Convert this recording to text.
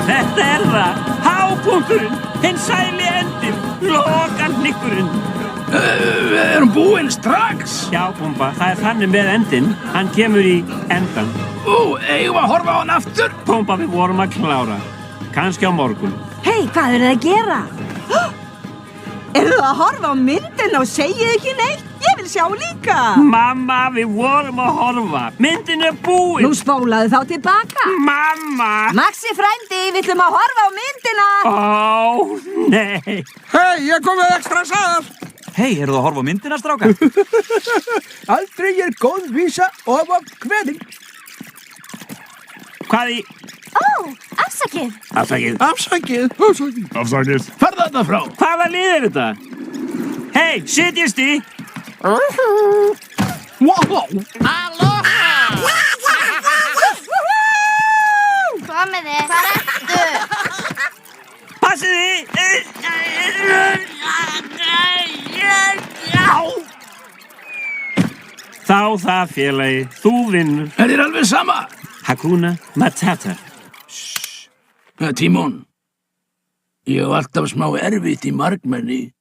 Þetta það. Hápunkturinn. Hinn sæli endinn. Lokahnykkurinn. Við erum búin strax. Já, Pumba, það þannig með endinn. Hann kemur í endan. Eigum að horfa á hann aftur? Pumba, við vorum að klára. Kannski á morgun. Hey, hvað þið að gera? Eru að horfa á myndina og segið ekki neitt? Ég vil sjá líka. Mamma, við vorum að horfa. Myndin búin. Nú spólaðu þá tilbaka. Mamma. Maxi frændi, við ætlum að horfa á myndina. Nei. Hey, ég kom með ekstra sal. Hey, eru það að horfa á myndina, strákar? Aldrei góð vísa ofan kveðing. Hvað í? Afsakið. Afsakið. Farðu þarna frá. Hvaða lið þetta? Hey, setjist í. Wow. Komiði, hvar ertu? Passið þið. Þá það, félagi. Þú vinnur. Þér alveg sama? Hakuna Matata. Tímon, ég hef alltaf smá erfitt í margmenni.